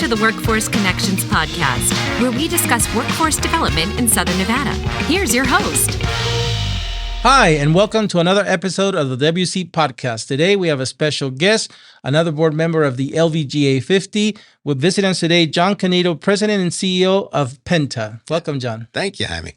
to the Workforce Connections podcast, where we discuss workforce development in Southern Nevada. Here's your host. Hi, and welcome to another episode of the WC podcast. Today, we have a special guest, another board member of the LVGEA 50. With visiting us today, John Cannito, President and CEO of PENTA. Welcome, John. Thank you, Jaime.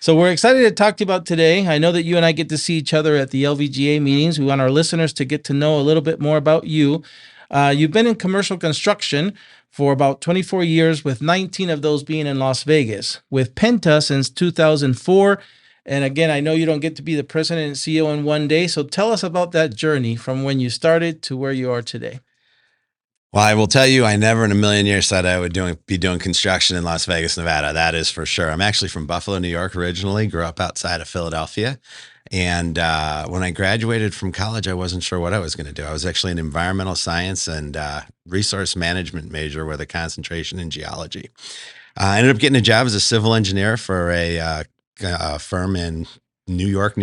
So we're excited to talk to you about today. I know that you and I get to see each other at the LVGEA meetings. We want our listeners to get to know a little bit more about you. You've been in commercial construction for about 24 years, with 19 of those being in Las Vegas. With PENTA since 2004. And again, I know you don't get to be the president and CEO in one day. So tell us about that journey from when you started to where you are today. Well, I will tell you, I never in a million years said I would be doing construction in Las Vegas, Nevada. That is for sure. I'm actually from Buffalo, New York originally, grew up outside of Philadelphia. And when I graduated from college, I wasn't sure what I was going to do. I was actually an environmental science and resource management major with a concentration in geology. I ended up getting a job as a civil engineer for a firm in New York,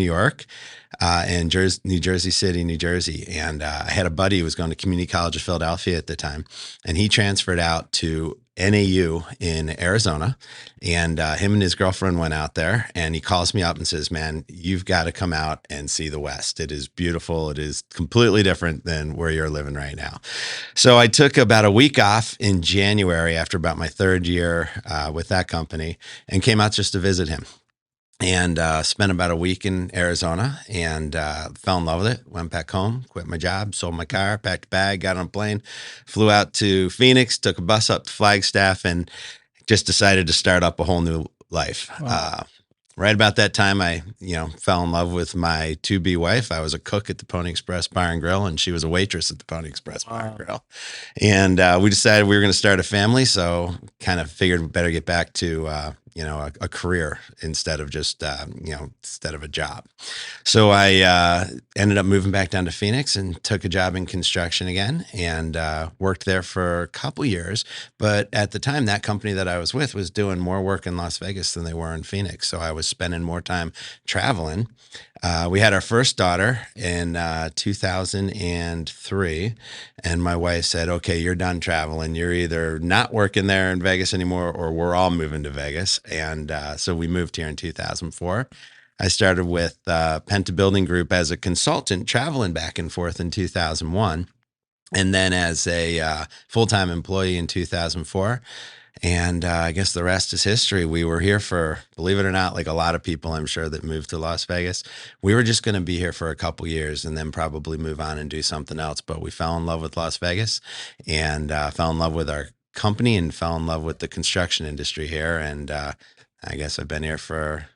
and New Jersey City, New Jersey. And I had a buddy who was going to Community College of Philadelphia at the time, and he transferred out to NAU in Arizona. And him and his girlfriend went out there, and he calls me up and says, "Man, you've got to come out and see the West. It is beautiful. It is completely different than where you're living right now." So I took about a week off in January after about my third year with that company, and came out just to visit him. And spent about a week in Arizona and fell in love with it. Went back home, quit my job, sold my car, packed a bag, got on a plane, flew out to Phoenix, took a bus up to Flagstaff, and just decided to start up a whole new life. Wow. Right about that time, I fell in love with my to-be wife. I was a cook at the Pony Express Bar and Grill, and she was a waitress at the Pony Express Bar and Grill. And we decided we were going to start a family, so kind of figured we better get back to a career instead of just instead of a job. So I ended up moving back down to Phoenix and took a job in construction again, and worked there for a couple years. But at the time, that company that I was with was doing more work in Las Vegas than they were in Phoenix. So I was spending more time traveling. We had our first daughter in 2003, and my wife said, "Okay, you're done traveling. You're either not working there in Vegas anymore, or we're all moving to Vegas." And so we moved here in 2004. I started with PENTA Building Group as a consultant, traveling back and forth in 2001, and then as a full-time employee in 2004. And I guess the rest is history. We were here for, believe it or not, like a lot of people, I'm sure, that moved to Las Vegas. We were just going to be here for a couple years and then probably move on and do something else. But we fell in love with Las Vegas and fell in love with our company and fell in love with the construction industry here. And I guess I've been here for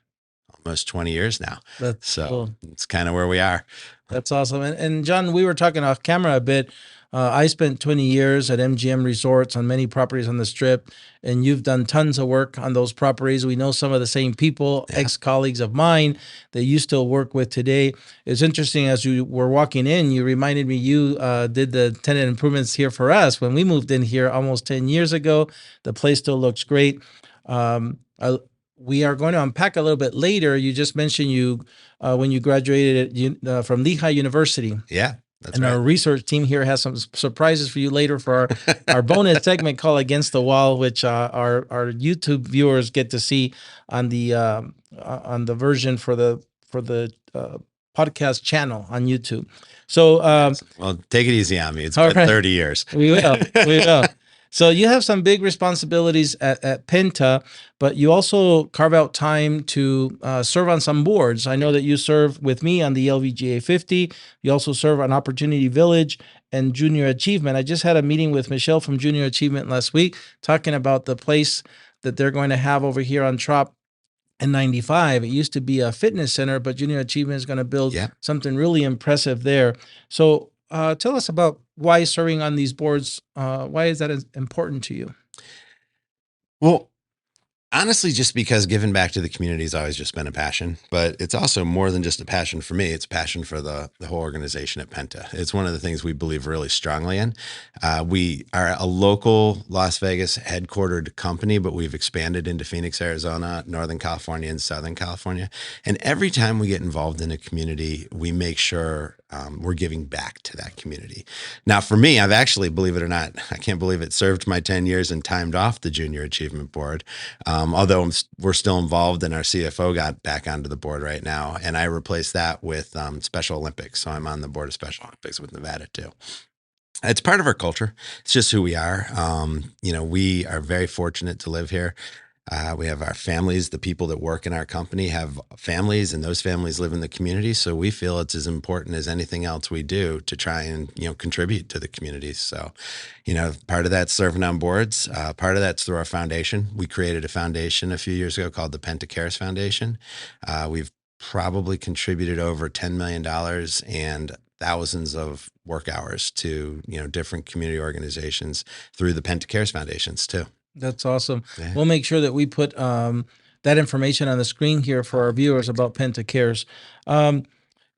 almost 20 years now. That's cool. It's kind of where we are. That's awesome. And John, we were talking off camera a bit. I spent 20 years at MGM Resorts on many properties on the Strip, and you've done tons of work on those properties. We know some of the same people, ex-colleagues of mine that you still work with today. It's interesting, as you were walking in, you reminded me you did the tenant improvements here for us when we moved in here almost 10 years ago. The place still looks great. We are going to unpack a little bit later. You just mentioned you when you graduated from Lehigh University. Yeah. That's and right. Our research team here has some surprises for you later for our bonus segment called Against the Wall, which our YouTube viewers get to see on the version for the podcast channel on YouTube. So, well, take it easy on me. It's been 30 years. We will. So you have some big responsibilities at PENTA, but you also carve out time to serve on some boards. I know that you serve with me on the LVGEA 50. You also serve on Opportunity Village and Junior Achievement. I just had a meeting with Michelle from Junior Achievement last week talking about the place that they're going to have over here on Trop and 95. It used to be a fitness center, but Junior Achievement is going to build something really impressive there. So tell us about why serving on these boards, why is that important to you? Well, honestly, just because giving back to the community has always just been a passion, but it's also more than just a passion for me. It's a passion for the whole organization at PENTA. It's one of the things we believe really strongly in. We are a local Las Vegas headquartered company, but we've expanded into Phoenix, Arizona, Northern California, and Southern California. And every time we get involved in a community, we make sure we're giving back to that community. Now, for me, I've actually, believe it or not, I can't believe it, served my 10 years and timed off the Junior Achievement Board. Although we're still involved, and our CFO got back onto the board right now, and I replaced that with Special Olympics. So I'm on the board of Special Olympics with Nevada too. It's part of our culture. It's just who we are. We are very fortunate to live here. We have our families. The people that work in our company have families, and those families live in the community. So we feel it's as important as anything else we do to try and, contribute to the community. So, part of that's serving on boards. Part of that's through our foundation. We created a foundation a few years ago called the PENTA C.A.R.E.S Foundation. We've probably contributed over $10 million and thousands of work hours to, different community organizations through the PENTA C.A.R.E.S foundations too. That's awesome. Yeah. We'll make sure that we put that information on the screen here for our viewers about PENTA C.A.R.E.S.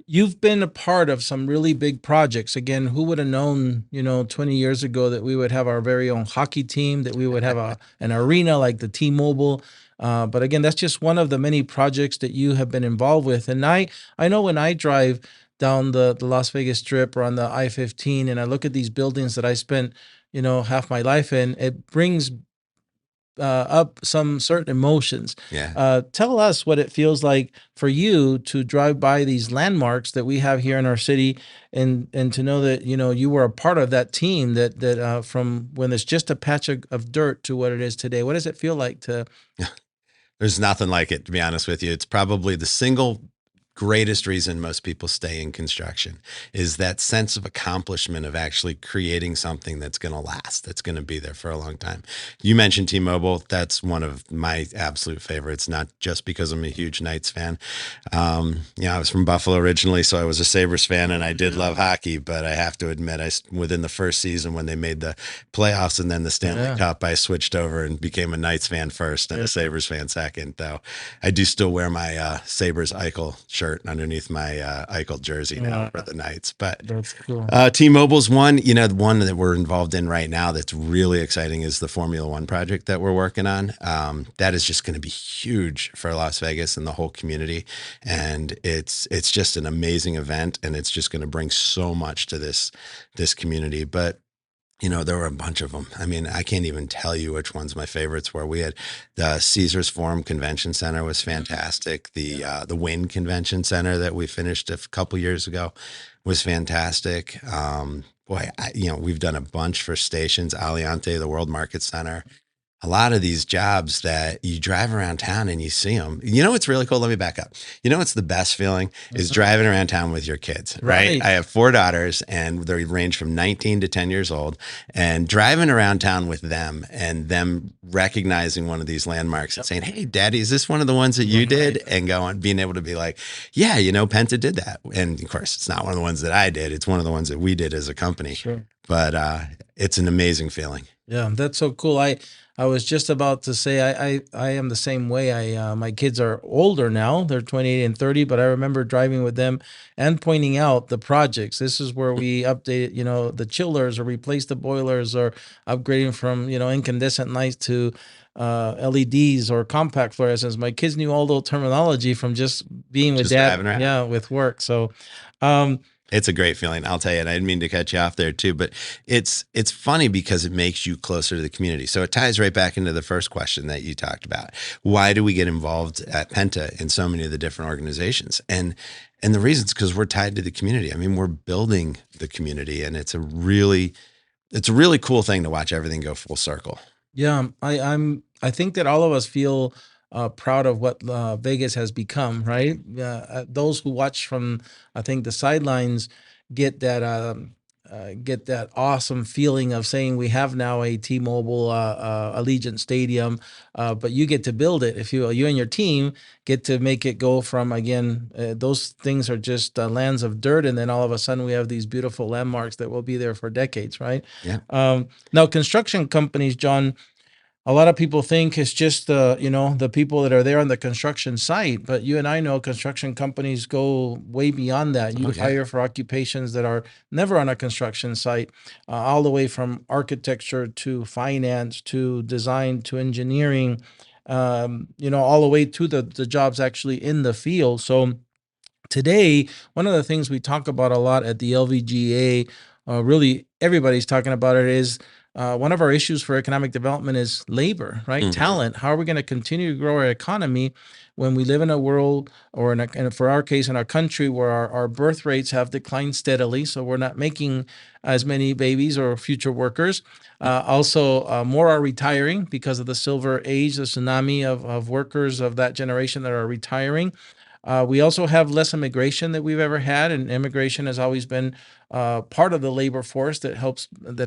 You've been a part of some really big projects. Again, who would have known, 20 years ago that we would have our very own hockey team, that we would have an arena like the T-Mobile. But again, that's just one of the many projects that you have been involved with. And I know when I drive down the Las Vegas Strip or on the I-15 and I look at these buildings that I spent, half my life in, it brings up some certain emotions. Yeah. Tell us what it feels like for you to drive by these landmarks that we have here in our city, and to know that you were a part of that team that from when it's just a patch of dirt to what it is today. What does it feel like to? There's nothing like it, to be honest with you. It's probably the single greatest reason most people stay in construction is that sense of accomplishment of actually creating something that's going to last, that's going to be there for a long time. You mentioned T-Mobile. That's one of my absolute favorites, not just because I'm a huge Knights fan. I was from Buffalo originally, so I was a Sabres fan, and I did love hockey, but I have to admit, within the first season when they made the playoffs and then the Stanley Cup, I switched over and became a Knights fan first and a Sabres fan second, though I do still wear my Sabres Eichel shirt underneath my Eichel jersey now for the Knights. But that's cool. T-Mobile's one, the one that we're involved in right now that's really exciting is the Formula One project that we're working on. That is just going to be huge for Las Vegas and the whole community. And it's just an amazing event, and it's just going to bring so much to this community. But there were a bunch of them. I mean, I can't even tell you which ones my favorites were. We had the Caesars Forum Convention Center was fantastic. The Wynn Convention Center that we finished a couple years ago was fantastic. We've done a bunch for stations, Aliante, the World Market Center. A lot of these jobs that you drive around town and you see them. What's really cool? Let me back up. What's the best feeling is driving around town with your kids, right? I have 4 daughters, and they range from 19 to 10 years old, and driving around town with them and them recognizing one of these landmarks and saying, "Hey, Daddy, is this one of the ones that you did?" And being able to be like, "Yeah, PENTA did that." And of course, it's not one of the ones that I did. It's one of the ones that we did as a company. Sure. But it's an amazing feeling. Yeah, that's so cool. I was just about to say I am the same way. My kids are older now; they're 28 and 30. But I remember driving with them and pointing out the projects. This is where we updated, the chillers, or replaced the boilers, or upgrading from incandescent lights to LEDs or compact fluorescents. My kids knew all the terminology from just being with Dad, with work. So. It's a great feeling. I'll tell you, and I didn't mean to cut you off there too, but it's funny because it makes you closer to the community. So it ties right back into the first question that you talked about. Why do we get involved at PENTA in so many of the different organizations? And the reason is because we're tied to the community. I mean, we're building the community, and it's a really cool thing to watch everything go full circle. Yeah, I think that all of us feel proud of what Vegas has become, right? Those who watch from, I think, the sidelines get that awesome feeling of saying we have now a T-Mobile Allegiant Stadium, but you get to build it. If you and your team get to make it go from, again, those things are just lands of dirt, and then all of a sudden we have these beautiful landmarks that will be there for decades, right? Yeah. Now, construction companies, John, a lot of people think it's just the people that are there on the construction site, but you and I know construction companies go way beyond that. You hire for occupations that are never on a construction site, all the way from architecture to finance to design to engineering, all the way to the jobs actually in the field. So Today, one of the things we talk about a lot at the LVGEA, really everybody's talking about it, is one of our issues for economic development is labor, right? Mhm. Talent. How are we going to continue to grow our economy when we live in a world, or and for our case, in our country, where our birth rates have declined steadily? So we're not making as many babies or future workers. Also, more are retiring because of the silver age, the tsunami of workers of that generation that are retiring. We also have less immigration that we've ever had, and immigration has always been part of the labor force that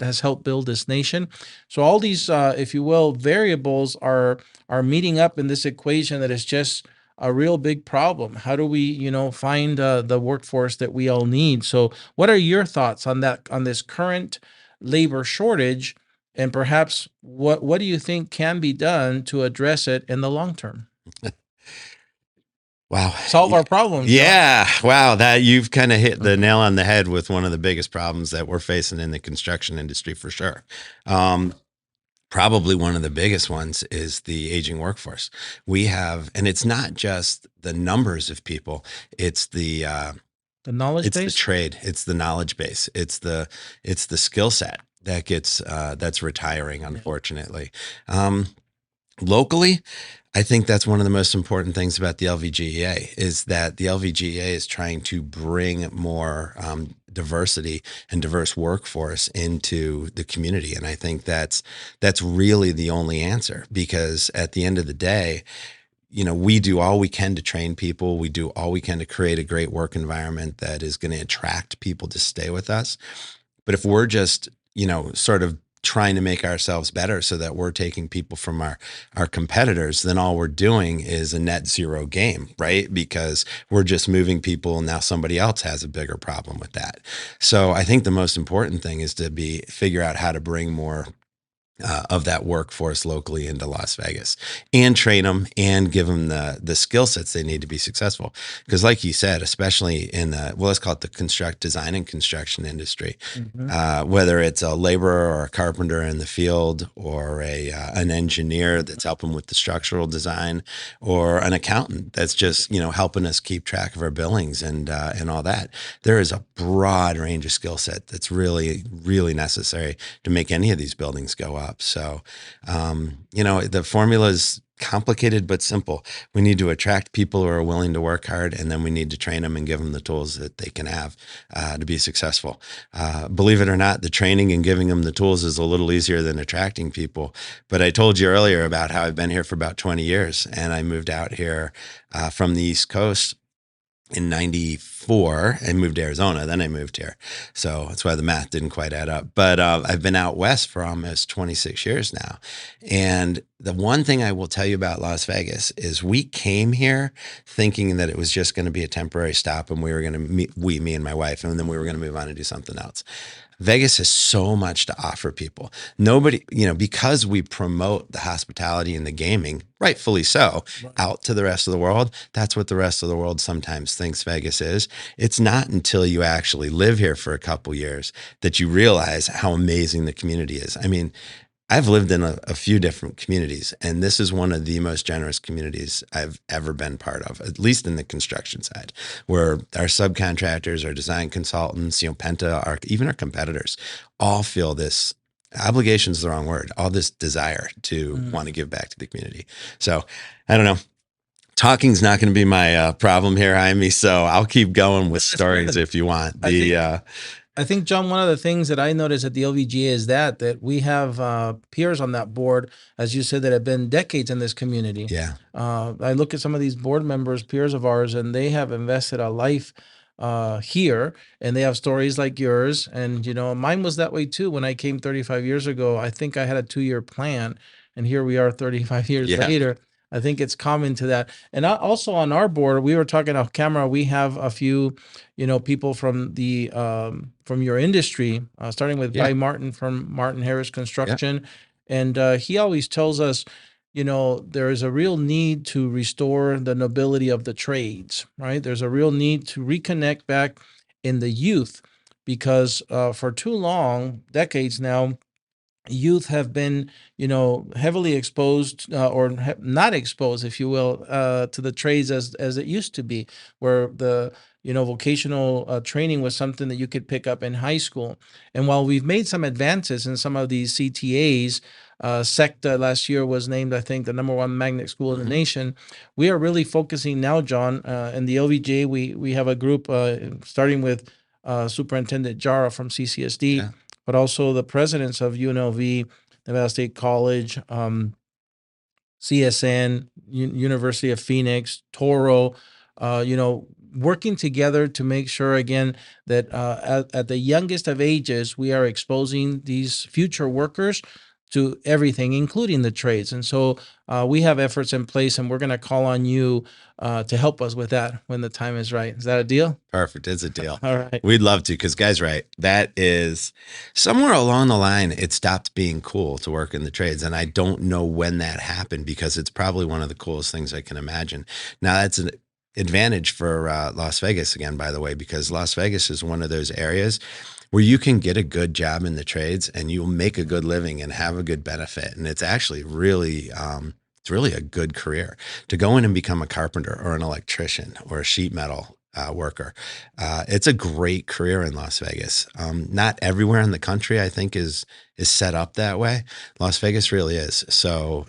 has helped build this nation. So all these, if you will, variables are meeting up in this equation that is just a real big problem. How do we, find the workforce that we all need? So, what are your thoughts on that, on this current labor shortage, and perhaps what do you think can be done to address it in the long term? Wow. Solve our problems, John. Yeah. Wow. That you've kind of hit the nail on the head with one of the biggest problems that we're facing in the construction industry for sure. Probably one of the biggest ones is the aging workforce. We have, and it's not just the numbers of people, it's the knowledge it's base. the trade, it's the knowledge base, it's the skill set that gets that's retiring, unfortunately. Locally, I think that's one of the most important things about the LVGEA is that the LVGEA is trying to bring more diversity and diverse workforce into the community. And I think that's really the only answer, because at the end of the day, we do all we can to train people. We do all we can to create a great work environment that is going to attract people to stay with us. But if we're just, sort of trying to make ourselves better so that we're taking people from our competitors, then all we're doing is a net zero game, right? Because we're just moving people and now somebody else has a bigger problem with that. So I think the most important thing is to figure out how to bring more of that workforce locally into Las Vegas and train them and give them the skill sets they need to be successful. Because like you said, especially in let's call it the design and construction industry, whether it's a laborer or a carpenter in the field, or an engineer that's helping with the structural design, or an accountant that's just, helping us keep track of our billings and all that. There is a broad range of skill set that's really, really necessary to make any of these buildings go up. So, the formula is complicated but simple. We need to attract people who are willing to work hard, and then we need to train them and give them the tools that they can have to be successful. Believe it or not, the training and giving them the tools is a little easier than attracting people. But I told you earlier about how I've been here for about 20 years, and I moved out here from the East Coast in 94 and moved to Arizona. Then I moved here. So that's why the math didn't quite add up. But I've been out west for almost 26 years now. And the one thing I will tell you about Las Vegas is we came here thinking that it was just going to be a temporary stop, and we were going to me and my wife, and then we were going to move on and do something else. Vegas has so much to offer people. Nobody, because we promote the hospitality and the gaming, rightfully so, out to the rest of the world. That's what the rest of the world sometimes thinks Vegas is. It's not until you actually live here for a couple years that you realize how amazing the community is. I mean, I've lived in a few different communities, and this is one of the most generous communities I've ever been part of, at least in the construction side, where our subcontractors, our design consultants, PENTA, even our competitors, all feel this obligation is the wrong word, all this desire to want to give back to the community. So I don't know. Talking's not going to be my problem here, Jaime, so I'll keep going with stories if you want. I think, John, one of the things that I noticed at the LVGA is that we have peers on that board, as you said, that have been decades in this community. Yeah. I look at some of these board members, peers of ours, and they have invested a life here, and they have stories like yours. And, mine was that way too. When I came 35 years ago, I think I had a 2-year plan, and here we are 35 years later. I think it's common to that. And also on our board, we were talking off camera, we have a few, people from the from your industry, starting with Guy Martin from Martin Harris Construction. And he always tells us, there is a real need to restore the nobility of the trades, right? There's a real need to reconnect back in the youth, because for too long, decades now, youth have been, heavily exposed or not exposed, if you will, to the trades as it used to be, where the vocational training was something that you could pick up in high school. And while we've made some advances in some of these CTAs, SECTA last year was named, I think, the #1 magnet school in the nation. We are really focusing now, John, in the LVGA. We have a group starting with Superintendent Jara from CCSD, Yeah. but also the presidents of UNLV, Nevada State College, CSN, University of Phoenix, Toro, working together to make sure, again, that at the youngest of ages, we are exposing these future workers to everything, including the trades. And so we have efforts in place, and we're going to call on you to help us with that when the time is right. Is that a deal? Perfect. It's a deal. All right. We'd love to, because guys, right, that is somewhere along the line, it stopped being cool to work in the trades. And I don't know when that happened, because it's probably one of the coolest things I can imagine. Now, that's an advantage for Las Vegas, again, by the way, because Las Vegas is one of those areas where you can get a good job in the trades and you'll make a good living and have a good benefit. And it's actually really, it's really a good career to go in and become a carpenter or an electrician or a sheet metal worker. It's a great career in Las Vegas. Not everywhere in the country, I think, is set up that way. Las Vegas really is. So,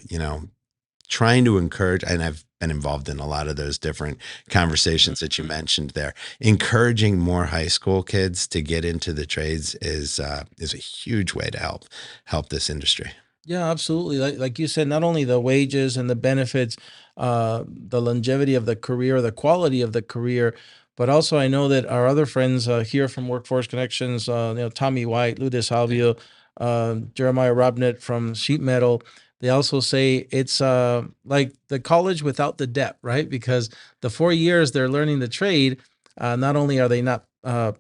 trying to encourage, and I've been involved in a lot of those different conversations that you mentioned there, encouraging more high school kids to get into the trades is a huge way to help this industry. Yeah, absolutely. Like you said, not only the wages and the benefits, the longevity of the career, the quality of the career, but also I know that our other friends here from Workforce Connections, Tommy White, Lou DeSalvio, Jeremiah Robnett from Sheet Metal, they also say it's like the college without the debt, right? Because the 4 years they're learning the trade, not only are they not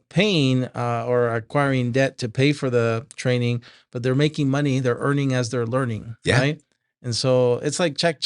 paying or acquiring debt to pay for the training, but they're making money, they're earning as they're learning, Yeah. right? And so it's like check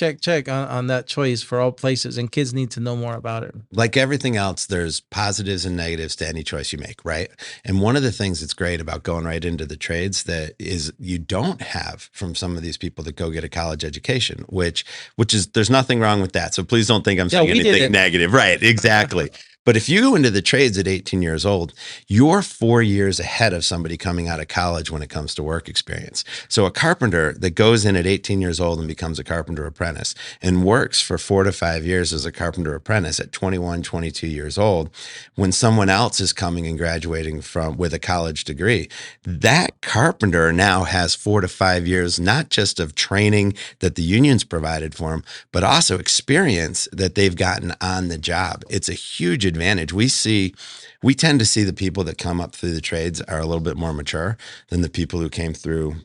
on that choice for all places, and kids need to know more about it. Like everything else, there's positives and negatives to any choice you make, right? And one of the things that's great about going right into the trades that is you don't have from some of these people that go get a college education, which is, there's nothing wrong with that. So please don't think I'm saying anything negative. Right, exactly. But if you go into the trades at 18 years old, you're 4 years ahead of somebody coming out of college when it comes to work experience. So a carpenter that goes in at 18 years old and becomes a carpenter apprentice and works for 4 to 5 years as a carpenter apprentice at 21, 22 years old, when someone else is coming and graduating with a college degree, that carpenter now has 4 to 5 years, not just of training that the unions provided for him, but also experience that they've gotten on the job. It's a huge advantage. We tend to see the people that come up through the trades are a little bit more mature than the people who came through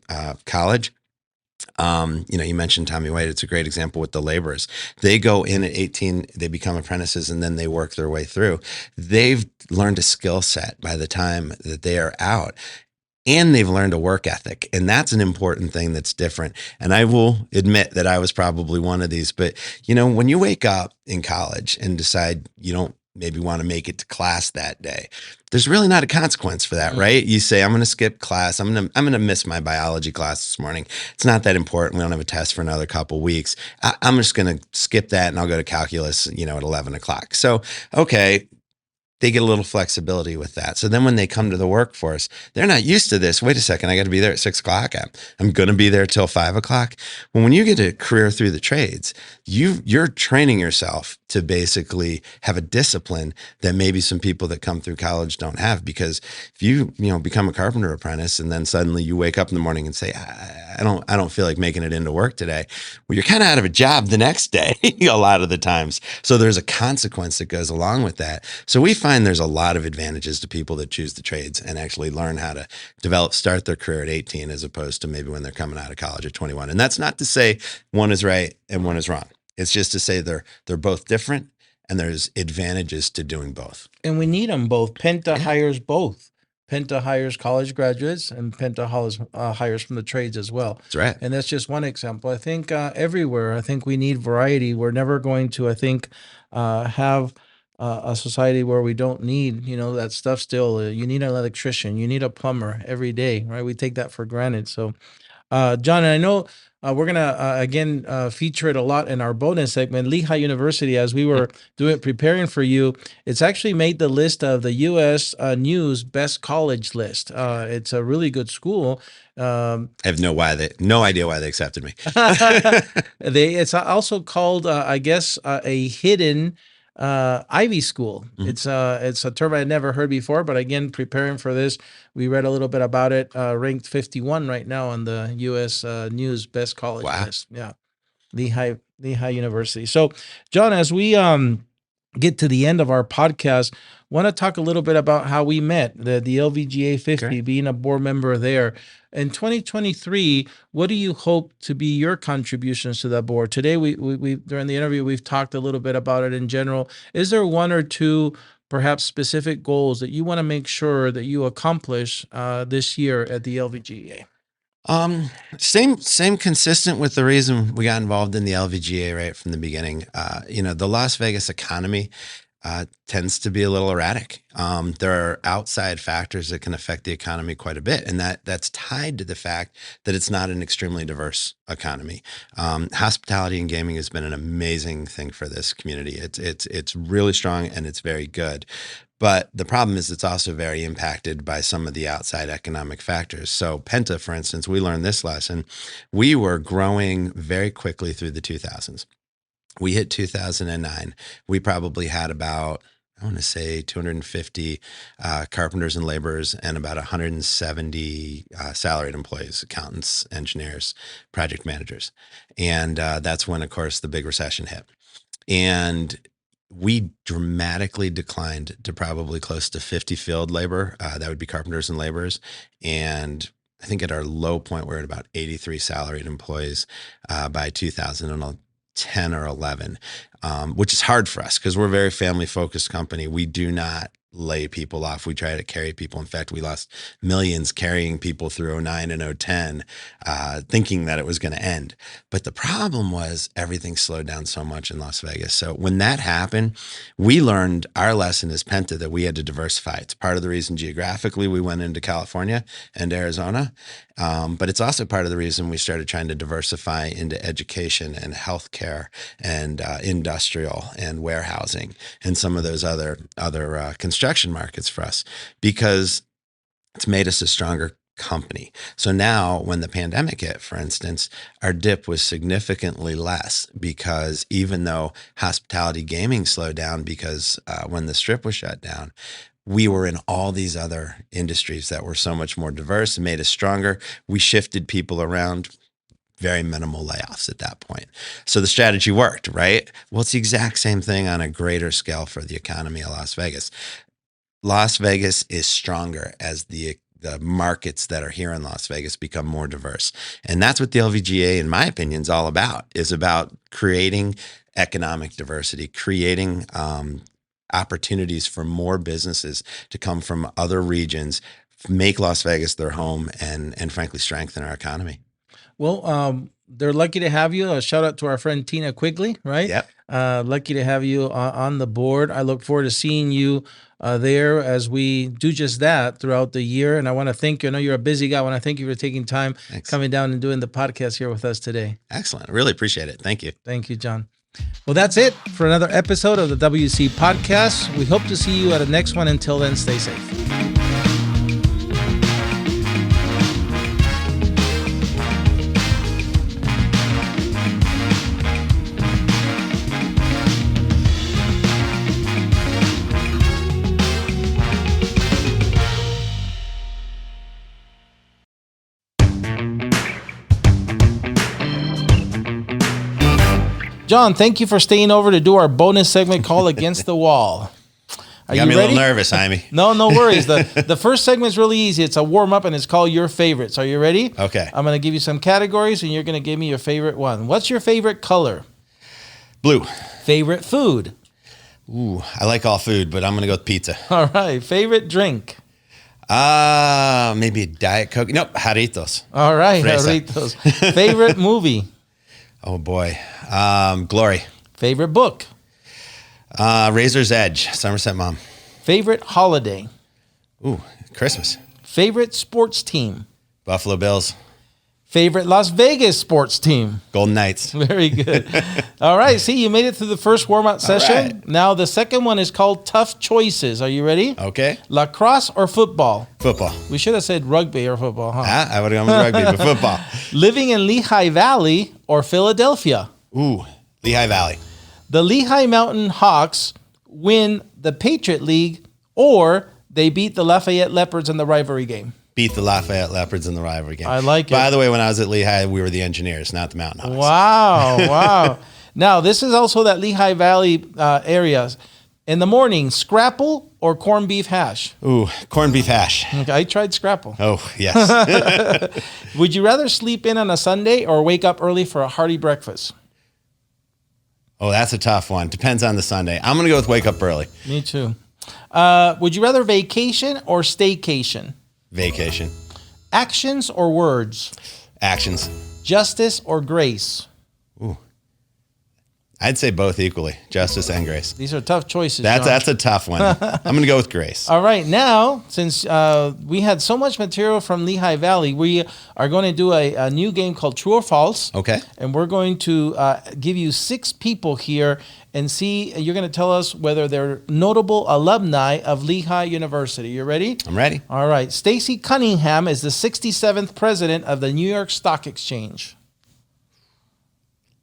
college. You mentioned Tommy White. It's a great example with the laborers. They go in at 18, they become apprentices, and then they work their way through. They've learned a skill set by the time that they are out. And they've learned a work ethic. And that's an important thing that's different. And I will admit that I was probably one of these. But, when you wake up in college and decide you don't maybe want to make it to class that day, there's really not a consequence for that, right? You say, I'm going to skip class. I'm going to miss my biology class this morning. It's not that important. We don't have a test for another couple weeks. I'm just going to skip that and I'll go to calculus, at 11 o'clock. So, okay. They get a little flexibility with that. So then when they come to the workforce, they're not used to this. Wait a second, I got to be there at 6 o'clock. I'm going to be there till 5 o'clock. Well, when you get a career through the trades, you're training yourself to basically have a discipline that maybe some people that come through college don't have. Because if you become a carpenter apprentice and then suddenly you wake up in the morning and say, I don't feel like making it into work today. Well, you're kind of out of a job the next day a lot of the times. So there's a consequence that goes along with that. So we find there's a lot of advantages to people that choose the trades and actually learn how to start their career at 18 as opposed to maybe when they're coming out of college at 21. And that's not to say one is right and one is wrong. It's just to say they're both different and there's advantages to doing both. And we need them both. PENTA hires both. PENTA hires college graduates and PENTA hires from the trades as well. That's right. And that's just one example. I think everywhere, I think we need variety. We're never going to, I think, have a society where we don't need, that stuff still. You need an electrician, you need a plumber every day, right? We take that for granted. So John, and I know we're going to, again, feature it a lot in our bonus segment. Lehigh University, as we were preparing for you, it's actually made the list of the U.S. News Best College list. It's a really good school. I have no idea why they accepted me. It's also called, I guess, a hidden Ivy School. Mm-hmm. It's a term I had never heard before, but again, preparing for this, we read a little bit about it. Ranked 51 right now on the U.S. News Best College list. Yeah, Lehigh University. So, John, as we get to the end of our podcast, want to talk a little bit about how we met, the LVGEA 50, okay, being a board member there. In 2023, what do you hope to be your contributions to that board? Today, we during the interview, we've talked a little bit about it in general. Is there one or two perhaps specific goals that you want to make sure that you accomplish this year at the LVGEA? Same consistent with the reason we got involved in the LVGEA right from the beginning. The Las Vegas economy tends to be a little erratic. There are outside factors that can affect the economy quite a bit, and that's tied to the fact that it's not an extremely diverse economy. Hospitality and gaming has been an amazing thing for this community. It's really strong and it's very good. But the problem is it's also very impacted by some of the outside economic factors. So PENTA, for instance, we learned this lesson. We were growing very quickly through the 2000s. We hit 2009. We probably had about, I want to say 250 carpenters and laborers and about 170 salaried employees, accountants, engineers, project managers. And that's when, of course, the big recession hit. And we dramatically declined to probably close to 50 field labor. That would be carpenters and laborers. And I think at our low point, we're at about 83 salaried employees by 2010 or 11, which is hard for us because we're a very family-focused company. We do not lay people off. We try to carry people. In fact, we lost millions carrying people through 09 and 010, thinking that it was going to end. But the problem was everything slowed down so much in Las Vegas. So when that happened, we learned our lesson as PENTA that we had to diversify. It's part of the reason geographically we went into California and Arizona. But it's also part of the reason we started trying to diversify into education and healthcare and industrial and warehousing and some of those other construction markets for us, because it's made us a stronger company. So now when the pandemic hit, for instance, our dip was significantly less because even though hospitality gaming slowed down because when the strip was shut down, we were in all these other industries that were so much more diverse and made us stronger. We shifted people around, very minimal layoffs at that point. So the strategy worked, right? Well, it's the exact same thing on a greater scale for the economy of Las Vegas. Las Vegas is stronger as the markets that are here in Las Vegas become more diverse. And that's what the LVGEA, in my opinion, is all about, is about creating economic diversity, creating opportunities for more businesses to come from other regions, make Las Vegas their home, and frankly, strengthen our economy. Well, they're lucky to have you. A shout out to our friend Tina Quigley, right? Yep. Lucky to have you on the board. I look forward to seeing you there as we do just that throughout the year. And I want to thank you. I know you're a busy guy. I want to thank you for taking time, coming down and doing the podcast here with us today. Excellent. I really appreciate it. Thank you. Thank you, John. Well, that's it for another episode of the WC Podcast. We hope to see you at the next one. Until then, stay safe. John, thank you for staying over to do our bonus segment called Against the Wall. You got me ready? A little nervous, Jaime. No worries. The first segment is really easy. It's a warm-up, and it's called Your Favorites. Are you ready? Okay. I'm going to give you some categories, and you're going to give me your favorite one. What's your favorite color? Blue. Favorite food? Ooh, I like all food, but I'm going to go with pizza. All right. Favorite drink? Maybe a Diet Coke. Nope, Jarritos. All right, Fresa. Jarritos. Favorite movie? Oh, boy. Glory. Favorite book? Razor's Edge, Somerset Mom. Favorite holiday? Ooh, Christmas. Favorite sports team? Buffalo Bills. Favorite Las Vegas sports team? Golden Knights. Very good. All right. See, you made it through the first warm-up session. Right. Now the second one is called Tough Choices. Are you ready? Okay. Lacrosse or football? Football. We should have said rugby or football, huh? I would have gone with rugby, but football. Living in Lehigh Valley or Philadelphia? Ooh, Lehigh Valley. The Lehigh Mountain Hawks win the Patriot League, or they beat the Lafayette Leopards in the rivalry game. Beat the Lafayette Leopards in the rivalry game. I like it. By the way, when I was at Lehigh, we were the Engineers, not the Mountain Hawks. Wow. Now, this is also that Lehigh Valley area. In the morning, scrapple or corned beef hash? Ooh, corned beef hash. Okay, I tried scrapple. Oh, yes. Would you rather sleep in on a Sunday or wake up early for a hearty breakfast? Oh, that's a tough one. Depends on the Sunday. I'm going to go with wake up early. Me too. Would you rather vacation or staycation? Vacation. Actions or words? Actions. Justice or grace? Ooh. I'd say both equally, justice and grace. These are tough choices. That's a tough one. I'm going to go with grace. All right. Now, since we had so much material from Lehigh Valley, we are going to do a new game called True or False. Okay. And we're going to give you 6 people here and see, you're going to tell us whether they're notable alumni of Lehigh University. You ready? I'm ready. All right. Stacy Cunningham is the 67th president of the New York Stock Exchange.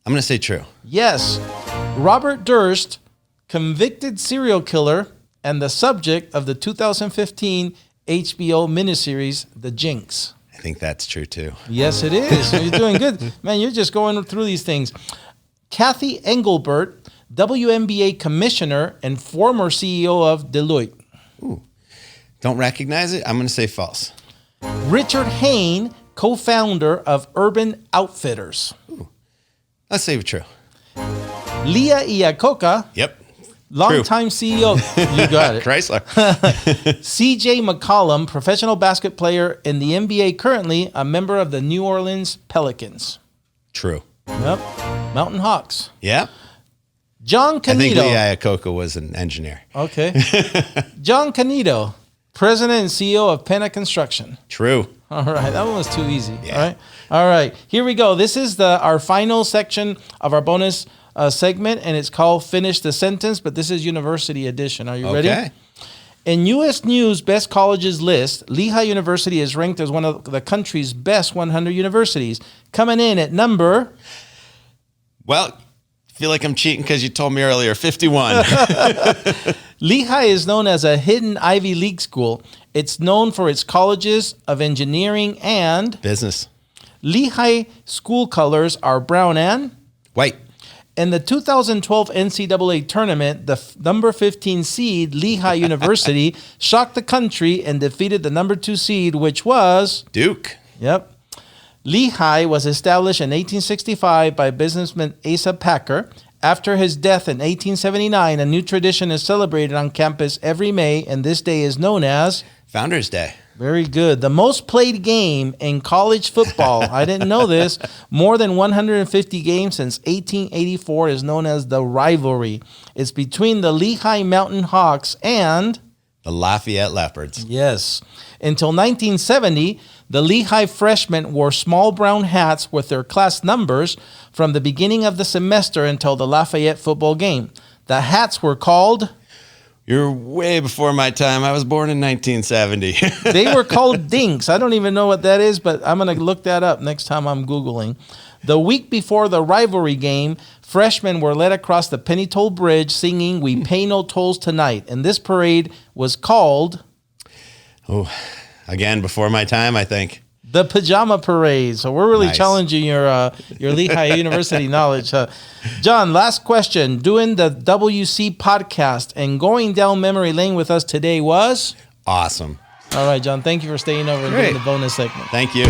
I'm going to say true. Yes. Robert Durst, convicted serial killer and the subject of the 2015 HBO miniseries, The Jinx. I think that's true too. Yes, it is. You're doing good. Man, you're just going through these things. Kathy Engelbert, WNBA commissioner and former CEO of Deloitte. Ooh. Don't recognize it? I'm going to say false. Richard Hain, co-founder of Urban Outfitters. Let's say true. Leah Iacocca, Yep. longtime CEO. You got it. Chrysler. C.J. McCollum, professional basket player in the NBA, currently a member of the New Orleans Pelicans. True. Yep. Mountain Hawks. Yep. John Cannito. I think Lee Iacocca was an engineer. Okay. John Cannito, president and CEO of PENTA Construction. True. All right, that one was too easy. Yeah. All right, here we go. This is our final section of our bonus segment, and it's called Finish the Sentence, but this is University Edition. Are you ready? Okay. In U.S. News Best Colleges list, Lehigh University is ranked as one of the country's best 100 universities. Coming in at number... Well, I feel like I'm cheating because you told me earlier, 51. Lehigh is known as a hidden Ivy League school. It's known for its colleges of engineering and... Business. Lehigh school colors are brown and... White. In the 2012 NCAA tournament, the number 15 seed, Lehigh University, shocked the country and defeated the number 2 seed, which was... Duke. Yep. Lehigh was established in 1865 by businessman Asa Packer. After his death in 1879, a new tradition is celebrated on campus every May, and this day is known as... Founders Day. Very good. The most played game in college football, I didn't know this, more than 150 games since 1884 is known as the rivalry. It's between the Lehigh Mountain Hawks and... The Lafayette Leopards. Yes. Until 1970, the Lehigh freshmen wore small brown hats with their class numbers from the beginning of the semester until the Lafayette football game. The hats were called... You're way before my time. I was born in 1970. They were called dinks. I don't even know what that is, but I'm going to look that up next time I'm Googling. The week before the rivalry game, freshmen were led across the Penny Toll Bridge singing "We Pay No Tolls Tonight." And this parade was called... Oh, again, before my time, I think. The Pajama Parade. So we're really Nice. challenging your Lehigh University knowledge. John, last question. Doing the WC podcast and going down memory lane with us today was? Awesome. All right, John, thank you for staying over and doing Great. the bonus segment. Thank you.